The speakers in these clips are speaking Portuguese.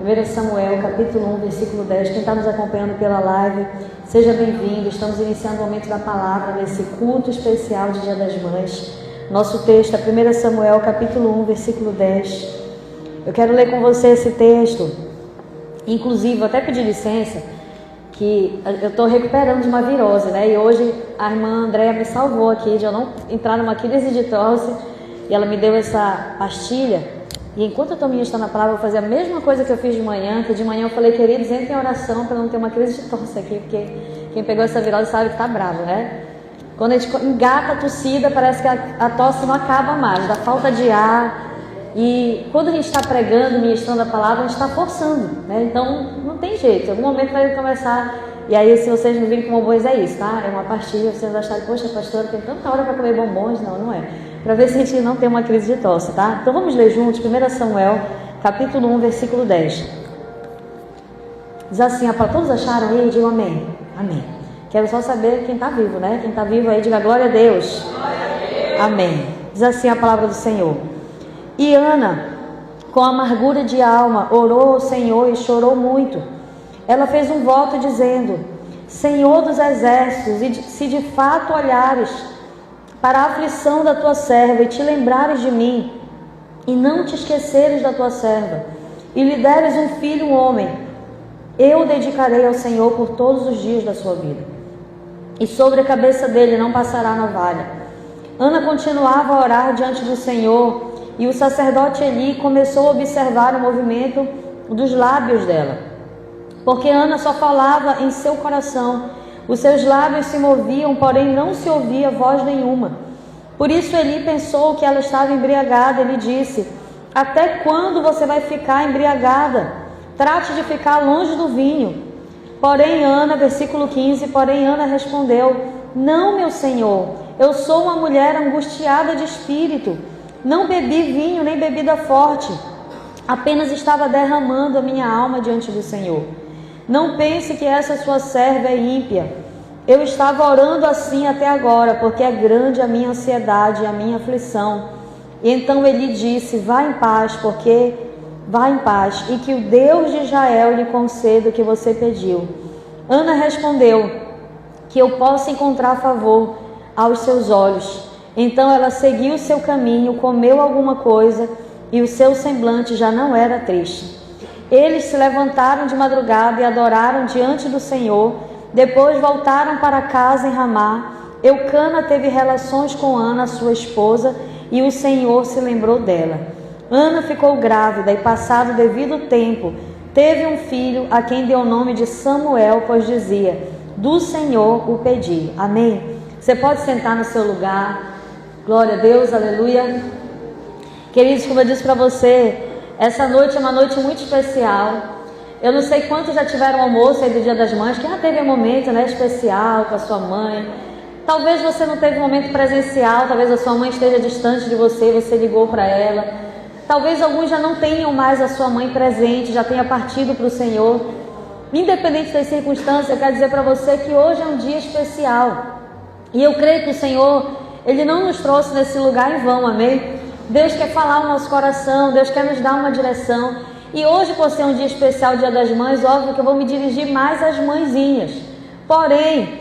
1 Samuel, capítulo 1, versículo 10. Quem está nos acompanhando pela live, seja bem-vindo. Estamos iniciando o momento da palavra nesse culto especial de Dia das Mães. Nosso texto é 1 Samuel, capítulo 1, versículo 10. Eu quero ler com você esse texto. Inclusive, vou até pedir licença, que eu estou recuperando de uma virose, né? E hoje a irmã Andréia me salvou aqui de eu não entrar numa crise de tosse. E ela me deu essa pastilha. E enquanto eu estou ministrando a palavra, eu vou fazer a mesma coisa que eu fiz de manhã. Que de manhã eu falei, queridos, entrem em oração para não ter uma crise de tosse aqui. Porque quem pegou essa virose sabe que está bravo, né? Quando a gente engata a tossida, parece que a tosse não acaba mais. Dá falta de ar. E quando a gente está pregando, ministrando a palavra, a gente está forçando, né? Então não tem jeito, em algum momento vai começar. E aí, se vocês não virem com bombons, é isso, tá? É uma pastilha, vocês acharem, poxa, pastora, tem tanta hora para comer bombons. Não, não é. Para ver se a gente não tem uma crise de tosse, tá? Então vamos ler juntos 1 Samuel, capítulo 1, versículo 10. Diz assim, todos acharam aí? Digam amém. Amém. Quero só saber quem está vivo, né? Quem está vivo aí, diga glória a Deus. Glória a Deus. Amém. Diz assim a palavra do Senhor. E Ana, com amargura de alma, orou ao Senhor e chorou muito. Ela fez um voto dizendo, Senhor dos exércitos, e se de fato olhares para a aflição da tua serva e te lembrares de mim, e não te esqueceres da tua serva, e lhe deres um filho, um homem, eu o dedicarei ao Senhor por todos os dias da sua vida, e sobre a cabeça dele não passará navalha. Ana continuava a orar diante do Senhor, e o sacerdote Eli começou a observar o movimento dos lábios dela, porque Ana só falava em seu coração. Os seus lábios se moviam, porém não se ouvia voz nenhuma. Por isso Eli pensou que ela estava embriagada. Ele disse, até quando você vai ficar embriagada? Trate de ficar longe do vinho. Porém Ana, versículo 15, porém Ana respondeu, não, meu senhor, eu sou uma mulher angustiada de espírito. Não bebi vinho nem bebida forte, apenas estava derramando a minha alma diante do Senhor. Não pense que essa sua serva é ímpia. Eu estava orando assim até agora, porque é grande a minha ansiedade e a minha aflição. E então ele disse, vá em paz, e que o Deus de Israel lhe conceda o que você pediu. Ana respondeu, que eu possa encontrar favor aos seus olhos. Então ela seguiu o seu caminho, comeu alguma coisa, e o seu semblante já não era triste. Eles se levantaram de madrugada e adoraram diante do Senhor. Depois voltaram para casa em Ramá. Eucana teve relações com Ana, sua esposa, e o Senhor se lembrou dela. Ana ficou grávida e, passado o devido tempo, teve um filho, a quem deu o nome de Samuel, pois dizia, do Senhor o pedi. Amém? Você pode sentar no seu lugar. Glória a Deus, aleluia. Queridos, como eu disse para você, essa noite é uma noite muito especial. Eu não sei quantos já tiveram almoço aí do Dia das Mães. Quem já teve um momento, né, especial com a sua mãe? Talvez você não teve um momento presencial, talvez a sua mãe esteja distante de você, você ligou para ela. Talvez alguns já não tenham mais a sua mãe presente, já tenha partido para o Senhor. Independente das circunstâncias, eu quero dizer para você que hoje é um dia especial. E eu creio que o Senhor, Ele não nos trouxe nesse lugar em vão, amém? Deus quer falar no nosso coração, Deus quer nos dar uma direção. E hoje, por ser um dia especial, Dia das Mães, óbvio que eu vou me dirigir mais às mãezinhas. Porém,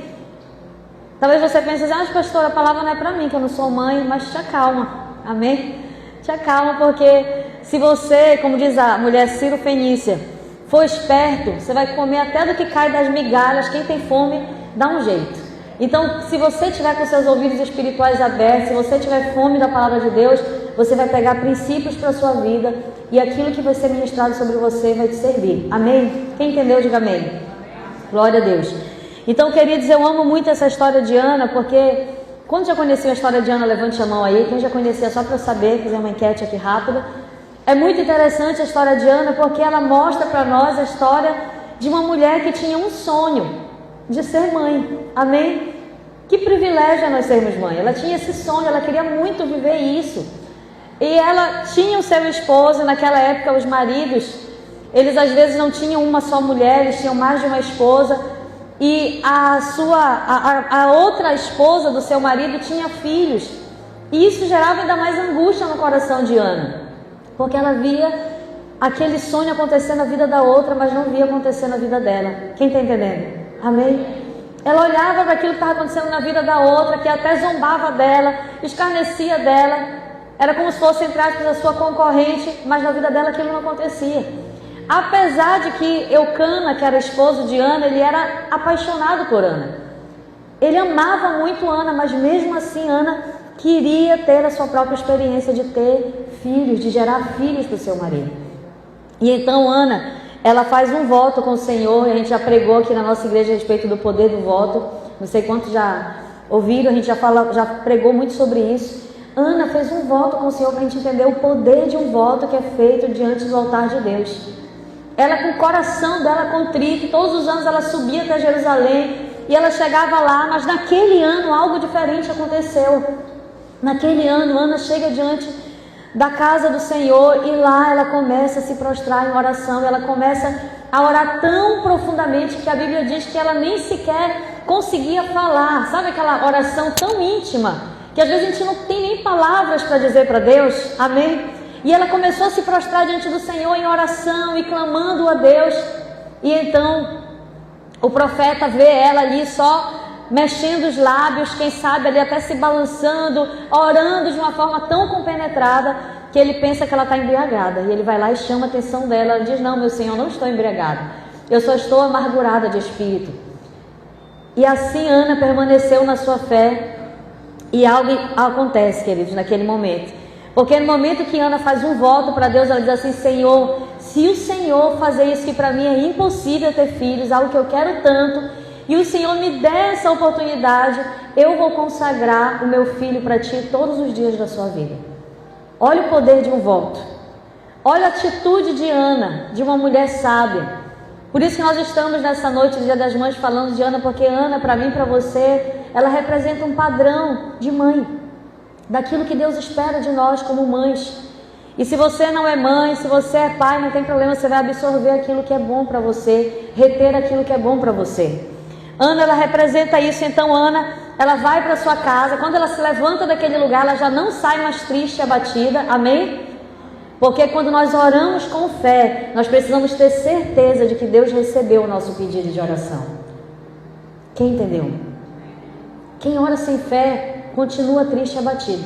talvez você pense assim, pastora, a palavra não é para mim, que eu não sou mãe, mas te acalma, amém? Te acalma, porque se você, como diz a mulher Ciro Fenícia, for esperto, você vai comer até do que cai das migalhas. Quem tem fome, dá um jeito. Então, se você tiver com seus ouvidos espirituais abertos, se você tiver fome da palavra de Deus, você vai pegar princípios para a sua vida e aquilo que vai ser ministrado sobre você vai te servir. Amém? Quem entendeu, diga amém. Glória a Deus. Então, queridos, eu amo muito essa história de Ana, porque quando já conhecia a história de Ana, levante a mão aí. Quem já conhecia, só para eu saber, fazer uma enquete aqui rápida. É muito interessante a história de Ana, porque ela mostra para nós a história de uma mulher que tinha um sonho de ser mãe. Amém? Que privilégio é nós sermos mãe. Ela tinha esse sonho, ela queria muito viver isso. E ela tinha o seu esposo. Naquela época os maridos, eles às vezes não tinham uma só mulher, eles tinham mais de uma esposa. E a outra esposa do seu marido tinha filhos. E isso gerava ainda mais angústia no coração de Ana, porque ela via aquele sonho acontecer na vida da outra, mas não via acontecer na vida dela. Quem está entendendo? Amém? Ela olhava para aquilo que estava acontecendo na vida da outra, que até zombava dela, escarnecia dela. Era como se fosse, entre aspas, a sua concorrente, mas na vida dela aquilo não acontecia. Apesar de que Eucana, que era esposo de Ana, ele era apaixonado por Ana. Ele amava muito Ana, mas mesmo assim Ana queria ter a sua própria experiência de ter filhos, de gerar filhos para o seu marido. E então Ana, ela faz um voto com o Senhor, e a gente já pregou aqui na nossa igreja a respeito do poder do voto. Não sei quantos já ouviram, a gente já pregou muito sobre isso. Ana fez um voto com o Senhor para a gente entender o poder de um voto que é feito diante do altar de Deus. Ela, com o coração dela contrito, todos os anos ela subia até Jerusalém e ela chegava lá, mas naquele ano algo diferente aconteceu. Naquele ano, Ana chega diante da casa do Senhor e lá ela começa a se prostrar em oração. Ela começa a orar tão profundamente que a Bíblia diz que ela nem sequer conseguia falar. Sabe aquela oração tão íntima que às vezes a gente não tem nem palavras para dizer para Deus? Amém? E ela começou a se prostrar diante do Senhor em oração e clamando a Deus. E então o profeta vê ela ali só mexendo os lábios, quem sabe ali até se balançando, orando de uma forma tão compenetrada que ele pensa que ela está embriagada. E ele vai lá e chama a atenção dela. Ela diz: não, meu Senhor, não estou embriagada, eu só estou amargurada de espírito. E assim Ana permaneceu na sua fé. E algo acontece, queridos, naquele momento. Porque no momento que Ana faz um voto para Deus, ela diz assim: Senhor, se o Senhor fazer isso que para mim é impossível ter filhos, algo que eu quero tanto, e o Senhor me der essa oportunidade, eu vou consagrar o meu filho para Ti todos os dias da sua vida. Olha o poder de um voto. Olha a atitude de Ana, de uma mulher sábia. Por isso que nós estamos nessa noite do Dia das Mães falando de Ana, porque Ana, para mim, para você, ela representa um padrão de mãe, daquilo que Deus espera de nós como mães. E se você não é mãe, se você é pai, não tem problema, você vai absorver aquilo que é bom para você, reter aquilo que é bom para você. Ana, ela representa isso. Então Ana, ela vai para sua casa. Quando ela se levanta daquele lugar, ela já não sai mais triste e abatida. Amém? Porque quando nós oramos com fé, nós precisamos ter certeza de que Deus recebeu o nosso pedido de oração. Quem entendeu? Quem ora sem fé continua triste e abatido,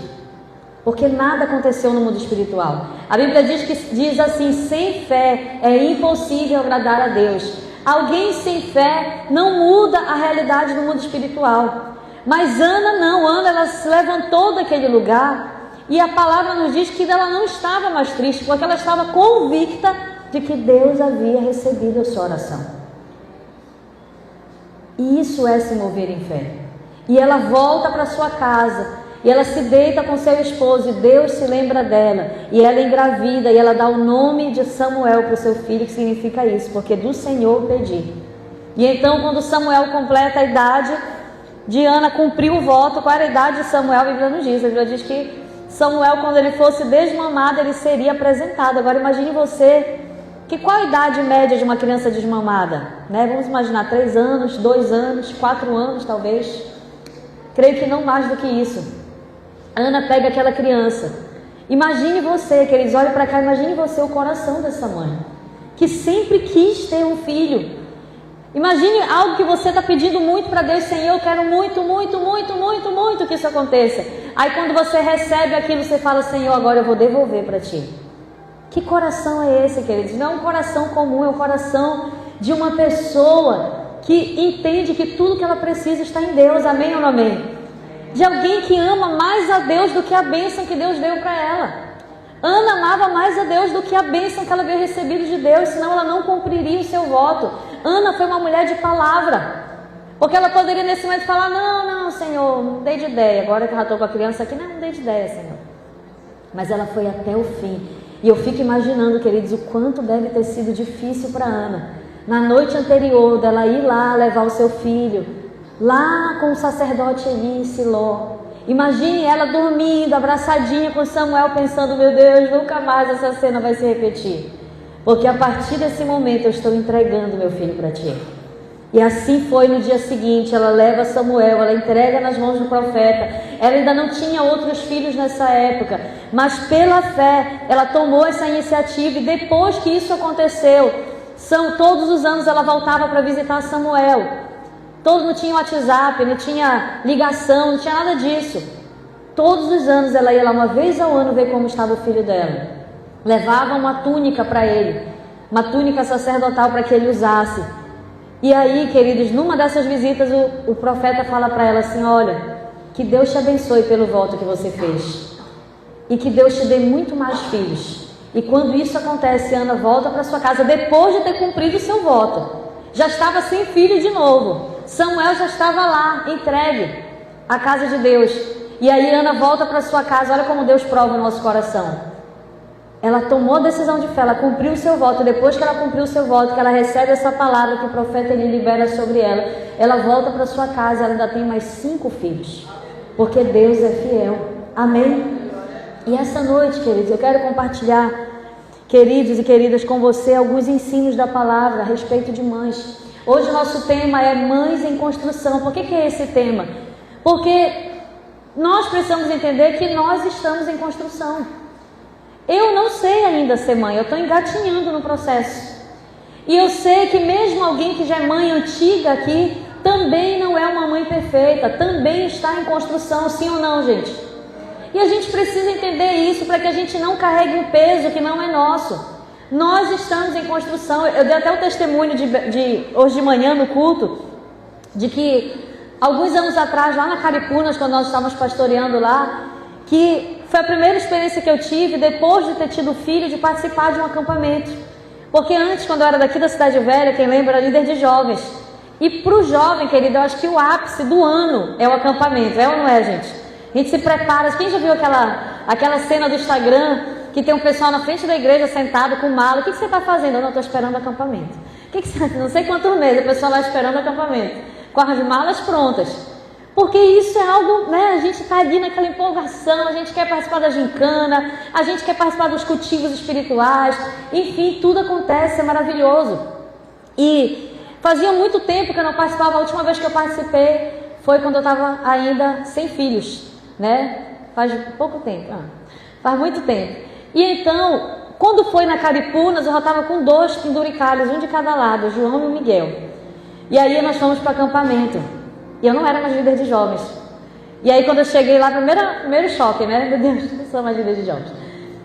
porque nada aconteceu no mundo espiritual. A Bíblia diz assim: sem fé é impossível agradar a Deus. Alguém sem fé não muda a realidade do mundo espiritual. Mas Ana não. Ana, ela se levantou daquele lugar e a palavra nos diz que ela não estava mais triste, porque ela estava convicta de que Deus havia recebido a sua oração. E isso é se mover em fé. E ela volta para sua casa e ela se deita com seu esposo e Deus se lembra dela e ela engravida e ela dá o nome de Samuel para o seu filho, que significa isso, porque do Senhor pedi. E então, quando Samuel completa a idade de Ana, cumpriu o voto. Qual era a idade de Samuel? A Bíblia não diz. A Bíblia diz que Samuel, quando ele fosse desmamado, ele seria apresentado. Agora imagine você, que qual a idade média de uma criança desmamada? Vamos imaginar 3 anos, 2 anos, 4 anos talvez. Creio que não mais do que isso. Ana pega aquela criança. Imagine você, queridos, olhem para cá, imagine você o coração dessa mãe, que sempre quis ter um filho. Imagine algo que você está pedindo muito para Deus: Senhor, eu quero muito, muito, muito, muito, muito que isso aconteça. Aí quando você recebe aquilo, você fala: Senhor, agora eu vou devolver para Ti. Que coração é esse, queridos? Não é um coração comum, é um coração de uma pessoa que entende que tudo que ela precisa está em Deus. Amém ou não amém? De alguém que ama mais a Deus do que a bênção que Deus deu para ela. Ana amava mais a Deus do que a bênção que ela havia recebido de Deus, senão ela não cumpriria o seu voto. Ana foi uma mulher de palavra, porque ela poderia nesse momento falar: não, Senhor, não dei de ideia, agora que eu já estou com a criança aqui, não dei de ideia, Senhor. Mas ela foi até o fim. E eu fico imaginando, queridos, o quanto deve ter sido difícil para Ana, na noite anterior, dela ir lá levar o seu filho, lá com o sacerdote Eli em Siló. Imagine ela dormindo, abraçadinha com Samuel, pensando: meu Deus, nunca mais essa cena vai se repetir, porque a partir desse momento eu estou entregando meu filho para Ti. E assim foi no dia seguinte. Ela leva Samuel, ela entrega nas mãos do profeta, Ela ainda não tinha outros filhos nessa época, mas pela fé ela tomou essa iniciativa, e depois que isso aconteceu, todos os anos ela voltava para visitar Samuel. Não tinha WhatsApp, não tinha ligação, não tinha nada disso. Todos os anos ela ia lá uma vez ao ano ver como estava o filho dela. Levava uma túnica para ele, uma túnica sacerdotal para que ele usasse. E aí, queridos, numa dessas visitas o profeta fala para ela assim: olha, que Deus te abençoe pelo voto que você fez, e que Deus te dê muito mais filhos. E quando isso acontece, Ana volta para sua casa depois de ter cumprido o seu voto. Já estava sem filho de novo. Samuel já estava lá, entregue à casa de Deus. E aí Ana volta para sua casa. Olha como Deus prova o nosso coração. Ela tomou a decisão de fé, ela cumpriu o seu voto. E depois que ela cumpriu o seu voto, que ela recebe essa palavra que o profeta ele libera sobre ela, ela volta para sua casa. Ela ainda tem mais 5 filhos, porque Deus é fiel. Amém? E essa noite, queridos, eu quero compartilhar, queridos e queridas, com você alguns ensinos da palavra a respeito de mães. Hoje o nosso tema é mães em construção. Por que é esse tema? Porque nós precisamos entender que nós estamos em construção. Eu não sei ainda ser mãe, eu estou engatinhando no processo. E eu sei que mesmo alguém que já é mãe antiga aqui, também não é uma mãe perfeita, também está em construção, sim ou não, gente? E a gente precisa entender isso para que a gente não carregue um peso que não é nosso. Nós estamos em construção. Eu dei até o testemunho de hoje de manhã no culto, de que alguns anos atrás, lá na Caripunas, quando nós estávamos pastoreando lá, que foi a primeira experiência que eu tive, depois de ter tido filho, de participar de um acampamento. Porque antes, quando eu era daqui da Cidade Velha, quem lembra, era líder de jovens. E para o jovem, querido, eu acho que o ápice do ano é o acampamento, é ou não é, gente? A gente se prepara. Quem já viu aquela cena do Instagram que tem um pessoal na frente da igreja sentado com mala? O que você está fazendo? Eu não estou esperando o acampamento. Não sei quantos meses o pessoal lá esperando o acampamento, com as malas prontas. Porque isso é algo, né? A gente está ali naquela empolgação, a gente quer participar da gincana, a gente quer participar dos cultivos espirituais, enfim, tudo acontece, é maravilhoso. E fazia muito tempo que eu não participava. A última vez que eu participei foi quando eu estava ainda sem filhos, né? Faz pouco tempo, faz muito tempo. E então, quando foi na Caripunas, eu já estava com 2 penduricalhos, um de cada lado, o João e o Miguel. E aí nós fomos para o acampamento. E eu não era mais líder de jovens. E aí quando eu cheguei lá, primeiro choque, né? Meu Deus, não sou mais líder de jovens.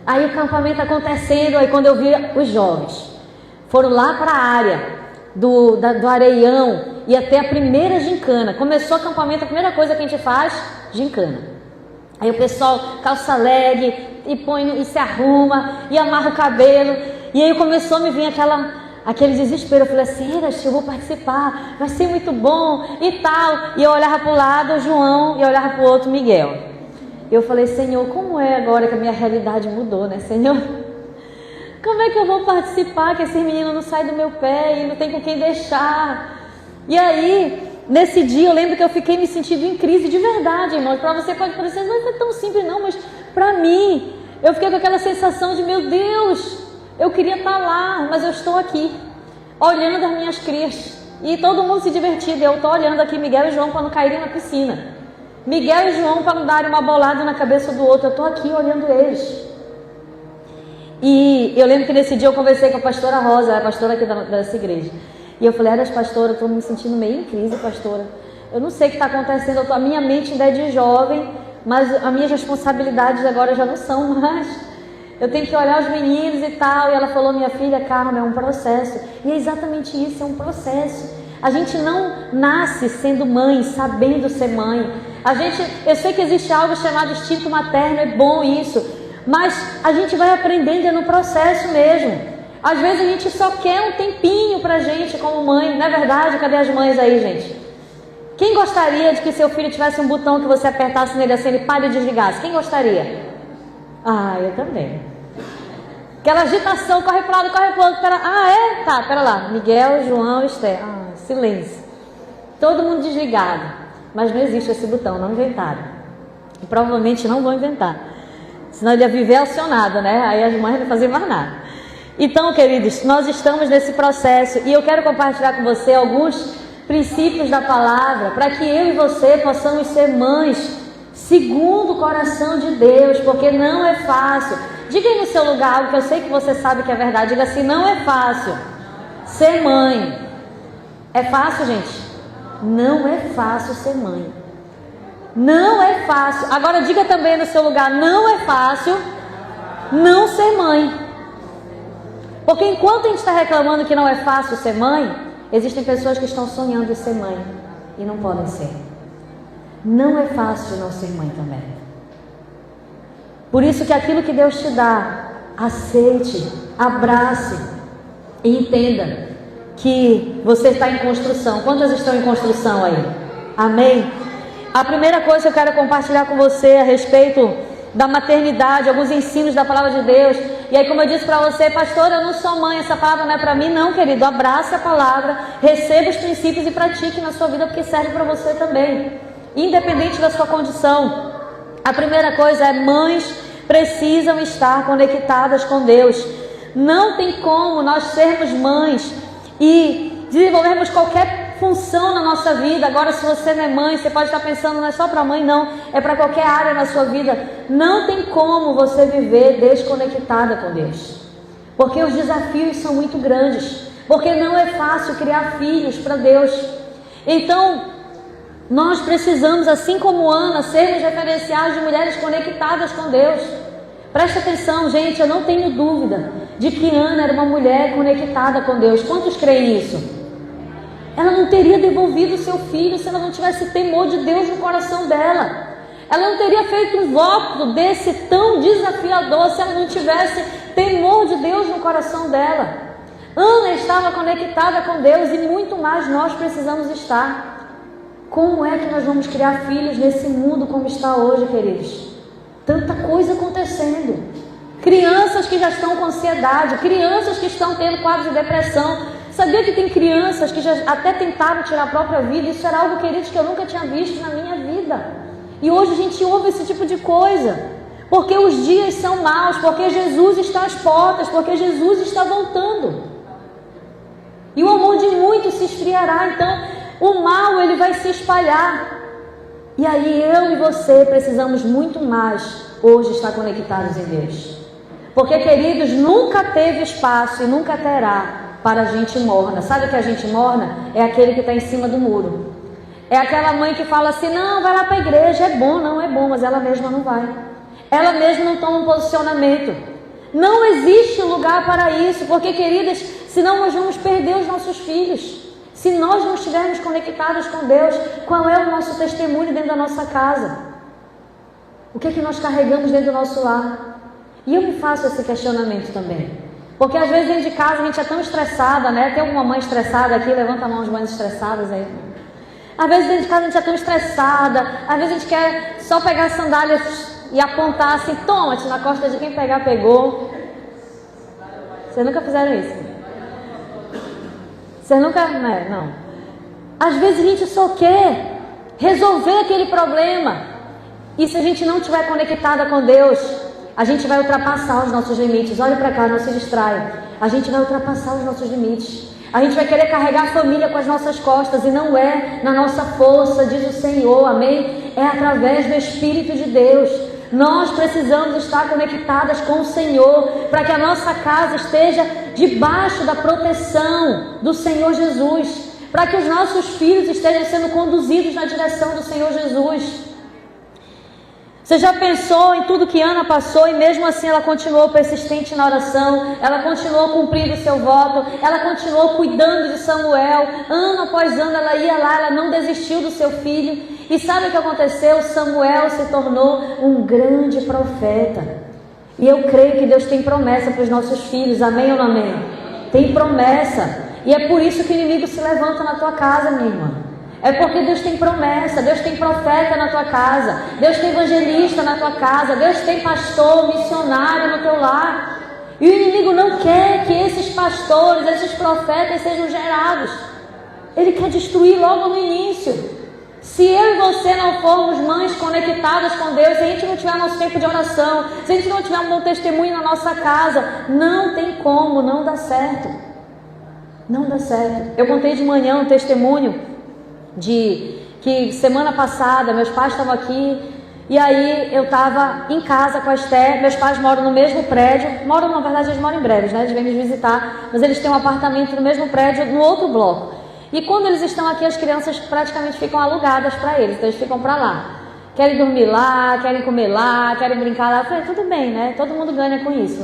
Aí o acampamento acontecendo, aí quando eu vi os jovens, foram lá para a área do Areião, e até a primeira gincana. Começou o acampamento, a primeira coisa que a gente faz, gincana. Aí o pessoal calça leg, e põe, e se arruma, e amarra o cabelo. E aí começou a me vir aquele desespero. Eu falei assim: eu vou participar, vai ser muito bom e tal. E eu olhava para o lado o João e eu olhava para o outro Miguel. E eu falei: Senhor, como é agora que a minha realidade mudou, né, Senhor? Como é que eu vou participar, que esse menino não sai do meu pé e não tem com quem deixar? E aí, nesse dia eu lembro que eu fiquei me sentindo em crise de verdade, irmãos. Para você pode parecer, não é tão simples não, mas para mim, eu fiquei com aquela sensação de: meu Deus, eu queria estar lá, mas eu estou aqui, olhando as minhas crias. E todo mundo se divertindo. Eu estou olhando aqui Miguel e João para não caírem na piscina. Miguel e João para não darem uma bolada na cabeça do outro. Eu estou aqui olhando eles. E eu lembro que nesse dia eu conversei com a pastora Rosa, a pastora aqui dessa igreja. E eu falei: pastora, eu estou me sentindo meio em crise, pastora. Eu não sei o que está acontecendo. A minha mente ainda é de jovem, mas as minhas responsabilidades agora já não são mais. Eu tenho que olhar os meninos e tal. E ela falou: minha filha, calma, é um processo. E é exatamente isso, é um processo. A gente não nasce sendo mãe, sabendo ser mãe. Eu sei que existe algo chamado instinto materno, é bom isso. Mas a gente vai aprendendo, é no processo mesmo. Às vezes a gente só quer um tempinho pra gente como mãe. Não é verdade? Cadê as mães aí, gente? Quem gostaria de que seu filho tivesse um botão que você apertasse nele assim, ele para e desligasse? Quem gostaria? Eu também. Aquela agitação, corre para o lado, corre para o outro. Tá, pera lá. Miguel, João, Esther. Silêncio. Todo mundo desligado. Mas não existe esse botão, não inventaram. E provavelmente não vão inventar. Senão ele ia viver acionado, né? Aí as mães não faziam mais nada. Então, queridos, nós estamos nesse processo. E eu quero compartilhar com você alguns princípios da palavra, para que eu e você possamos ser mães segundo o coração de Deus, porque não é fácil. Diga aí no seu lugar algo que eu sei que você sabe que é verdade. Diga assim: não é fácil ser mãe. É fácil, gente? Não é fácil ser mãe. Não é fácil. Agora diga também no seu lugar: não é fácil não ser mãe. Porque enquanto a gente está reclamando que não é fácil ser mãe, existem pessoas que estão sonhando em ser mãe e não podem ser. Não é fácil não ser mãe também. Por isso que aquilo que Deus te dá, aceite, abrace e entenda que você está em construção. Quantas estão em construção aí? Amém? A primeira coisa que eu quero compartilhar com você a respeito da maternidade, alguns ensinos da palavra de Deus. E aí, como eu disse para você: pastor, eu não sou mãe, essa palavra não é para mim. Não, querido, abrace a palavra, receba os princípios e pratique na sua vida, porque serve para você também, independente da sua condição. A primeira coisa é: mães precisam estar conectadas com Deus. Não tem como nós sermos mães e desenvolvermos qualquer função na nossa vida. Agora, se você não é mãe, você pode estar pensando: não é só para mãe, não, é para qualquer área na sua vida. Não tem como você viver desconectada com Deus, porque os desafios são muito grandes, porque não é fácil criar filhos para Deus. Então, nós precisamos, assim como Ana, sermos referenciais de mulheres conectadas com Deus. Presta atenção, gente, eu não tenho dúvida de que Ana era uma mulher conectada com Deus. Quantos creem nisso? Ela não teria devolvido o seu filho se ela não tivesse temor de Deus no coração dela. Ela não teria feito um voto desse tão desafiador se ela não tivesse temor de Deus no coração dela. Ana estava conectada com Deus e muito mais nós precisamos estar. Como é que nós vamos criar filhos nesse mundo como está hoje, queridos? Tanta coisa acontecendo. Crianças que já estão com ansiedade, crianças que estão tendo quadros de depressão. Sabia que tem crianças que já até tentaram tirar a própria vida? Isso era algo, queridos, que eu nunca tinha visto na minha vida. E hoje a gente ouve esse tipo de coisa. Porque os dias são maus, porque Jesus está às portas, porque Jesus está voltando. E o amor de muitos se esfriará. Então, o mal, ele vai se espalhar. E aí eu e você precisamos muito mais hoje estar conectados em Deus. Porque, queridos, nunca teve espaço e nunca terá para a gente morna. Sabe o que é a gente morna? É aquele que está em cima do muro. É aquela mãe que fala assim: não, vai lá para a igreja, é bom, não é bom, mas ela mesma não vai. Ela mesma não toma um posicionamento. Não existe lugar para isso, porque, queridas, senão nós vamos perder os nossos filhos. Se nós não estivermos conectados com Deus, qual é o nosso testemunho dentro da nossa casa? O que é que nós carregamos dentro do nosso lar? E eu me faço esse questionamento também. Porque às vezes dentro de casa a gente é tão estressada, né? Tem alguma mãe estressada aqui? Levanta a mão as mães estressadas aí. Às vezes dentro de casa a gente é tão estressada. Às vezes a gente quer só pegar as sandálias e apontar assim: toma-te na costa de quem pegar, pegou. Vocês nunca fizeram isso? Vocês nunca... Não. Às vezes a gente só quer resolver aquele problema. E se a gente não estiver conectada com Deus, a gente vai ultrapassar os nossos limites. Olha para cá, não se distraia. A gente vai ultrapassar os nossos limites. A gente vai querer carregar a família com as nossas costas. E não é na nossa força, diz o Senhor, amém? É através do Espírito de Deus. Nós precisamos estar conectadas com o Senhor, para que a nossa casa esteja debaixo da proteção do Senhor Jesus, para que os nossos filhos estejam sendo conduzidos na direção do Senhor Jesus. Você já pensou em tudo que Ana passou e mesmo assim ela continuou persistente na oração, ela continuou cumprindo o seu voto, ela continuou cuidando de Samuel, ano após ano ela ia lá, ela não desistiu do seu filho. E sabe o que aconteceu? Samuel se tornou um grande profeta. E eu creio que Deus tem promessa para os nossos filhos, amém ou não amém? Tem promessa. E é por isso que o inimigo se levanta na tua casa, minha irmã. É porque Deus tem promessa, Deus tem profeta na tua casa, Deus tem evangelista na tua casa, Deus tem pastor, missionário no teu lar. E o inimigo não quer que esses pastores, esses profetas sejam gerados. Ele quer destruir logo no início. Se eu e você não formos mães conectadas com Deus, se a gente não tiver nosso tempo de oração, se a gente não tiver um bom testemunho na nossa casa, não tem como, não dá certo. Não dá certo. Eu contei de manhã um testemunho de que semana passada meus pais estavam aqui E aí eu estava em casa com a Esther, meus pais moram no mesmo prédio, na verdade eles moram em Breves, né? Eles vêm me visitar, mas eles têm um apartamento no mesmo prédio, no outro bloco. E quando eles estão aqui, as crianças praticamente ficam alugadas para eles, então eles ficam para lá. Querem dormir lá, querem comer lá, querem brincar lá. Eu falei, tudo bem, né? Todo mundo ganha com isso.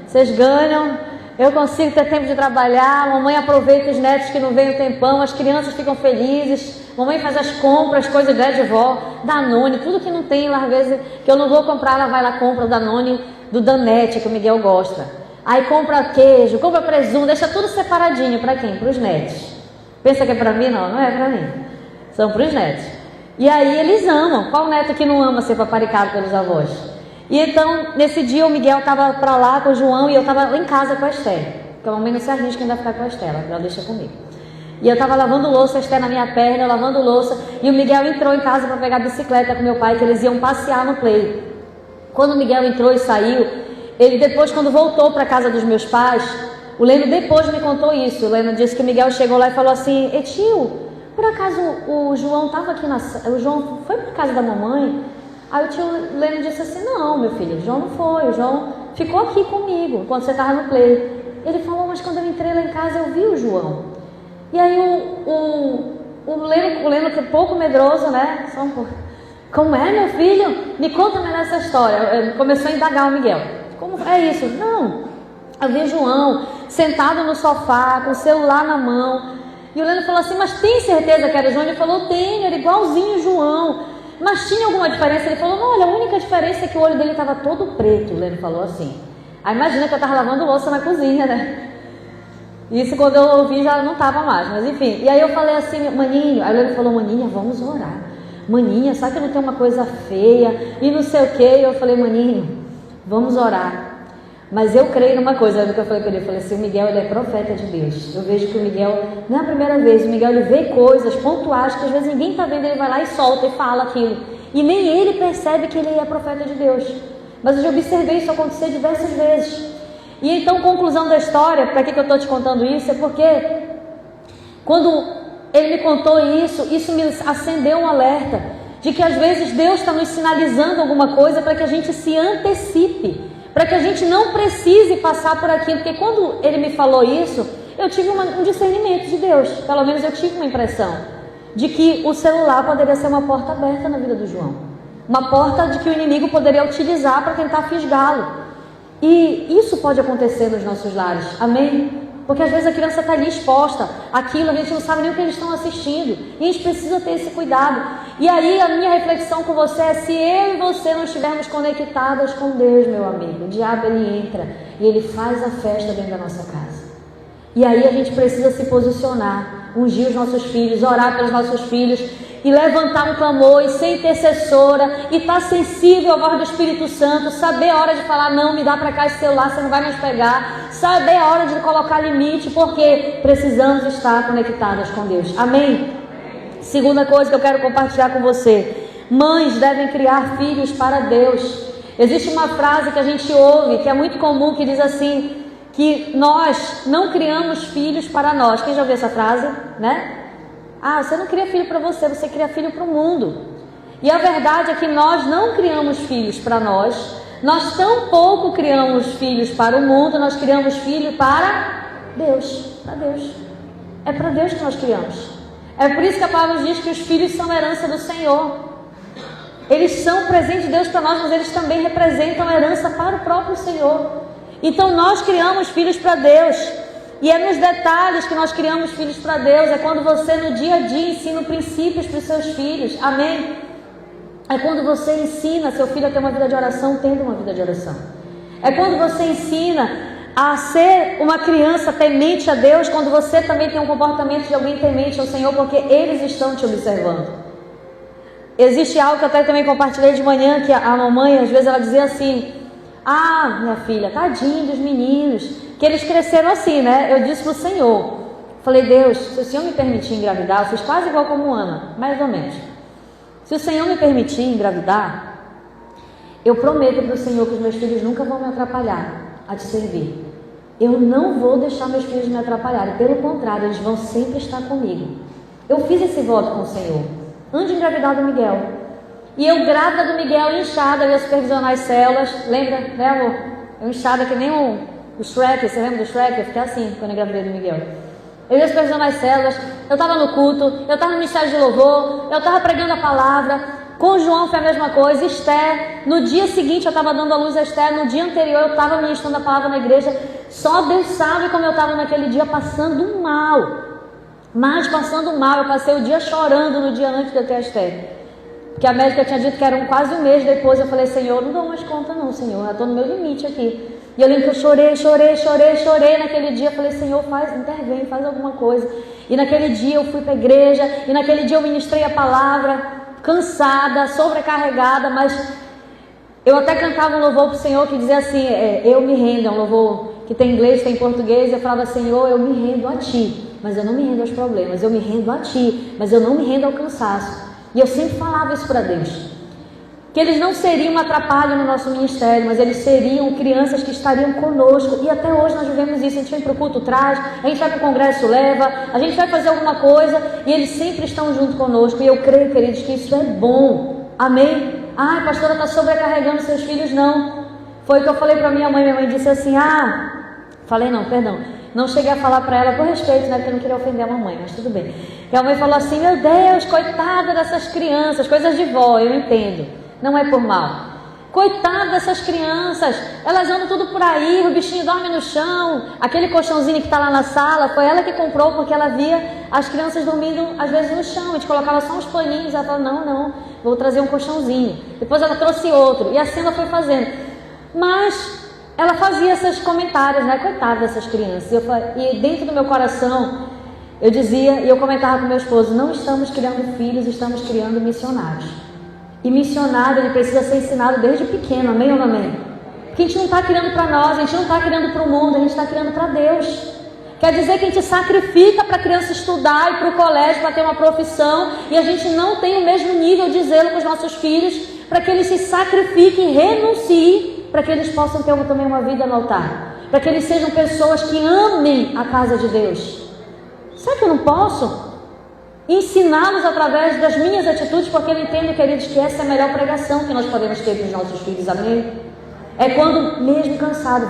Vocês ganham, eu consigo ter tempo de trabalhar, a mamãe aproveita os netos que não vêm um tempão, as crianças ficam felizes, mamãe faz as compras, coisas de vó, Danone, tudo que não tem lá, às vezes, que eu não vou comprar, ela vai lá, compra o Danone do Danette, que o Miguel gosta. Aí compra queijo, compra presunto, deixa tudo separadinho. Para quem? Para os netos. Pensa que é para mim? Não, não é para mim. São para os netos. E aí eles amam. Qual neto que não ama ser paparicado pelos avós? E então, nesse dia, o Miguel estava para lá com o João e eu estava lá em casa com a Esther. Porque a mamãe não se arrisca ainda a ficar com a Esther, ela deixa comigo. E eu estava lavando louça, a Esther na minha perna, eu lavando louça. E o Miguel entrou em casa para pegar a bicicleta com meu pai, que eles iam passear no play. Quando o Miguel entrou e saiu, ele depois, quando voltou para a casa dos meus pais, o Leno depois me contou isso. O Leno disse que o Miguel chegou lá e falou assim: "E tio, por acaso o João estava aqui o João foi para casa da mamãe?" Aí o tio Leno disse assim: "Não, meu filho, o João não foi, o João ficou aqui comigo quando você estava no play." Ele falou: "Mas quando eu entrei lá em casa eu vi o João." E aí o Leno que é pouco medroso, né? Só um pouco. "Como é, meu filho? Me conta melhor essa história." Começou a indagar o Miguel. "Como é isso?" "Não, eu vi o João sentado no sofá, com o celular na mão." E o Leno falou assim: "Mas tem certeza que era o João?" Ele falou: "Tenho, era igualzinho o João." "Mas tinha alguma diferença?" Ele falou: "Não, olha, a única diferença é que o olho dele estava todo preto." O Leno falou assim. Aí imagina que eu estava lavando louça na cozinha, né? Isso quando eu ouvi já não estava mais, mas enfim. E aí eu falei assim: "Maninho." Aí o Leno falou: "Maninha, vamos orar. Maninha, sabe que não tem uma coisa feia e não sei o que." E eu falei: "Maninho, vamos orar. Mas eu creio numa coisa." Sabe o que eu falei para ele? Eu falei assim: "O Miguel, ele é profeta de Deus. Eu vejo que o Miguel, não é a primeira vez, o Miguel ele vê coisas pontuais que às vezes ninguém está vendo, ele vai lá e solta e fala aquilo. E nem ele percebe que ele é profeta de Deus. Mas eu já observei isso acontecer diversas vezes." E então, conclusão da história, para que eu estou te contando isso? É porque quando ele me contou isso me acendeu um alerta de que às vezes Deus está nos sinalizando alguma coisa para que a gente se antecipe, para que a gente não precise passar por aquilo. Porque quando ele me falou isso, eu tive um discernimento de Deus. Pelo menos eu tive uma impressão de que o celular poderia ser uma porta aberta na vida do João, uma porta de que o inimigo poderia utilizar para tentar fisgá-lo. E isso pode acontecer nos nossos lares, amém? Porque às vezes a criança está ali exposta àquilo, a gente não sabe nem o que eles estão assistindo, e a gente precisa ter esse cuidado. E aí a minha reflexão com você é: se eu e você não estivermos conectadas com Deus, meu amigo, o diabo ele entra e ele faz a festa dentro da nossa casa. E aí a gente precisa se posicionar, ungir os nossos filhos, orar pelos nossos filhos e levantar um clamor e ser intercessora e estar sensível à voz do Espírito Santo, saber a hora de falar: "Não, me dá para cá esse celular, você não vai mais pegar", saber a hora de colocar limite, porque precisamos estar conectadas com Deus, amém? Segunda coisa que eu quero compartilhar com você: mães devem criar filhos para Deus. Existe uma frase que a gente ouve, que é muito comum, que diz assim, que nós não criamos filhos para nós. Quem já ouviu essa frase, né? Ah, você não cria filho para você, você cria filho para o mundo. E a verdade é que nós não criamos filhos para nós tampouco criamos filhos para o mundo, nós criamos filho para Deus, para Deus. É para Deus que nós criamos. É por isso que a palavra diz que os filhos são herança do Senhor. Eles são presente de Deus para nós, mas eles também representam a herança para o próprio Senhor. Então nós criamos filhos para Deus. E é nos detalhes que nós criamos filhos para Deus. É quando você no dia a dia ensina princípios para os seus filhos, amém? É quando você ensina seu filho a ter uma vida de oração, tendo uma vida de oração. É quando você ensina a ser uma criança temente a Deus, quando você também tem um comportamento de alguém temente ao Senhor, porque eles estão te observando. Existe algo que eu até também compartilhei de manhã, que a mamãe às vezes ela dizia assim: "Ah, minha filha, tadinho dos meninos, que eles cresceram assim, né?" Eu disse para o Senhor, falei: "Deus, se o Senhor me permitir engravidar," eu fiz quase igual como Ana, mais ou menos. "Se o Senhor me permitir engravidar, eu prometo para o Senhor que os meus filhos nunca vão me atrapalhar a te servir. Eu não vou deixar meus filhos me atrapalharem, pelo contrário, eles vão sempre estar comigo." Eu fiz esse voto com o Senhor, antes de engravidar do Miguel. E eu grávida do Miguel, inchada, eu ia supervisionar as células. Lembra, né, amor? Eu inchada que nem o Shrek, você lembra do Shrek? Eu fiquei assim quando eu engravidei do Miguel. Eu ia supervisionar as células, eu estava no culto, eu estava no ministério de louvor, eu estava pregando a palavra. Com o João foi a mesma coisa. Esther, no dia seguinte eu estava dando a luz a Esther, no dia anterior eu estava ministrando a palavra na igreja. Só Deus sabe como eu estava naquele dia passando mal. Mas passando mal, eu passei o dia chorando no dia antes de eu ter a Esther. Porque a médica tinha dito que era quase um mês depois. Eu falei, Senhor, não dou mais conta não, Senhor, já estou no meu limite aqui. E eu lembro que eu chorei naquele dia. Eu falei, Senhor, intervém, faz alguma coisa. E naquele dia eu fui para a igreja, e naquele dia eu ministrei a palavra, cansada, sobrecarregada, mas eu até cantava um louvor para o Senhor que dizia assim, eu me rendo, é um louvor que tem inglês, tem português. Eu falava, Senhor, eu me rendo a Ti, mas eu não me rendo aos problemas. Eu me rendo a Ti, mas eu não me rendo ao cansaço. E eu sempre falava isso para Deus, que eles não seriam um atrapalho no nosso ministério, mas eles seriam crianças que estariam conosco. E até hoje nós vivemos isso. A gente vem para o culto, traz, a gente vai para o congresso, leva, a gente vai fazer alguma coisa e eles sempre estão junto conosco. E eu creio, queridos, que isso é bom. Amém? Ai, pastora, está sobrecarregando seus filhos? Não. Foi o que eu falei para minha mãe disse assim, não cheguei a falar para ela por respeito, né, porque eu não queria ofender a mamãe, mas tudo bem. E a mãe falou assim, meu Deus, coitada dessas crianças, coisas de vó, eu entendo, não é por mal. Coitada dessas crianças, elas andam tudo por aí, o bichinho dorme no chão, aquele colchãozinho que está lá na sala, foi ela que comprou porque ela via as crianças dormindo às vezes no chão, a gente colocava só uns paninhos, ela falou, não, vou trazer um colchãozinho. Depois ela trouxe outro, e assim ela foi fazendo. Mas ela fazia esses comentários, né? Coitada dessas crianças. E dentro do meu coração, eu dizia, e eu comentava com meu esposo, não estamos criando filhos, estamos criando missionários. E missionário, ele precisa ser ensinado desde pequeno, amém ou não amém? Porque a gente não está criando para nós, a gente não está criando para o mundo, a gente está criando para Deus. Quer dizer que a gente sacrifica para a criança estudar, ir para o colégio, para ter uma profissão, e a gente não tem o mesmo nível de zelo com os nossos filhos, para que eles se sacrifiquem, renunciem, para que eles possam ter também uma vida no altar, para que eles sejam pessoas que amem a casa de Deus. Será que eu não posso ensiná-los através das minhas atitudes? Porque eu entendo, queridos, que essa é a melhor pregação que nós podemos ter para os nossos filhos, amém? É quando, mesmo cansado,